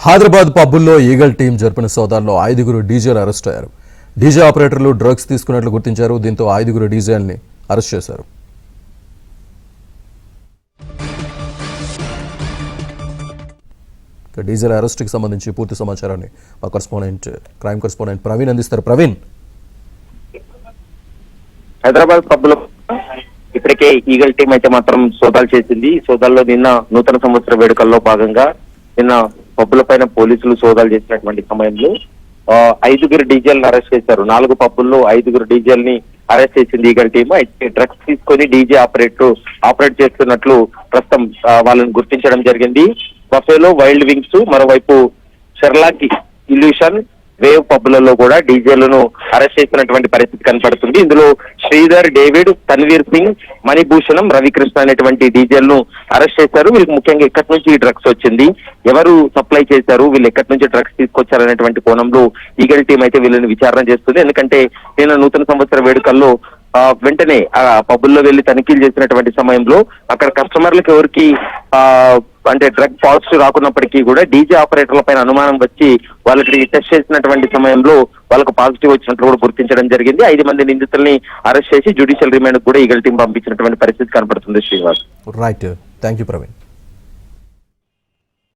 Hyderabad పబ్బుల్లో eagle team జరిపిన సోదాల్లో 5 డీజేలు arrest అయ్యారు. డీజే ఆపరేటర్లు డ్రగ్స్ తీసుకున్నట్లు గుర్తించారు. దీంతో 5 డీజేల్ని అరెస్ట్ చేశారు. డీజేల అరెస్ట్కి సంబంధించి పూర్తి సమాచారాన్ని మా క్రైమ్ కరెస్పాండెంట్ ప్రవీణ్ అందిస్తారు. ప్రవీణ్, హైదరాబాద్ పబ్బులో ఇప్పటికే ఈగల్ టీం అయితే మాత్రం సోదాలు చేసింది. సోదాల్లో నిన్న నూతన సంవత్సర వేడుకల్లో భాగంగా నిన్న పబ్బుల పైన పోలీసులు సోదాలు చేసినటువంటి సమయంలో 5 డీజేలను అరెస్ట్ చేశారు. 4 పబ్బుల్లో 5 డీజేల్ని అరెస్ట్ చేసింది ఈగల్ టీం. అయితే డ్రగ్స్ తీసుకొని డీజే ఆపరేట్ చేస్తున్నట్లు ప్రస్తుతం వాళ్ళని గుర్తించడం జరిగింది. బఫేలో వైల్డ్ వింగ్స్, మరోవైపు షెర్లాక్ ఇల్యూషన్, వేవ్ పబ్బులలో కూడా డీజేలను అరెస్ట్ చేసినటువంటి పరిస్థితి కనపడుతుంది. ఇందులో శ్రీధర్, డేవిడ్, తన్వీర్ సింగ్, మణిభూషణం, రవికృష్ణ అనేటువంటి డీజేలను అరెస్ట్ చేశారు. వీళ్ళకి ముఖ్యంగా ఎక్కడి నుంచి ఈ డ్రగ్స్ వచ్చింది, ఎవరు సప్లై చేశారు, వీళ్ళు ఎక్కడి నుంచి డ్రగ్స్ తీసుకొచ్చారనేటువంటి కోణంలో ఈగల్ టీం అయితే వీళ్ళని విచారణ చేస్తుంది. ఎందుకంటే నిన్న నూతన సంవత్సర వేడుకల్లో వెంటనే ఆ పబ్బుల్లో వెళ్లి తనిఖీలు చేసినటువంటి సమయంలో అక్కడ కస్టమర్లకు ఎవరికి అంటే డ్రగ్ పాజిటివ్ రాకున్నప్పటికీ కూడా డీజే ఆపరేటర్ల పైన అనుమానం వచ్చి వాళ్ళకి టెస్ట్ చేసినటువంటి సమయంలో వాళ్ళకు పాజిటివ్ వచ్చినట్లు కూడా గుర్తించడం జరిగింది. 5 మంది నిందితుల్ని అరెస్ట్ చేసి జ్యుడిషియల్ రిమాండ్ కూడా ఈగల్ టీం పంపించినటువంటి పరిస్థితి కనపడుతుంది. Srinivas, right, thank you Praveen.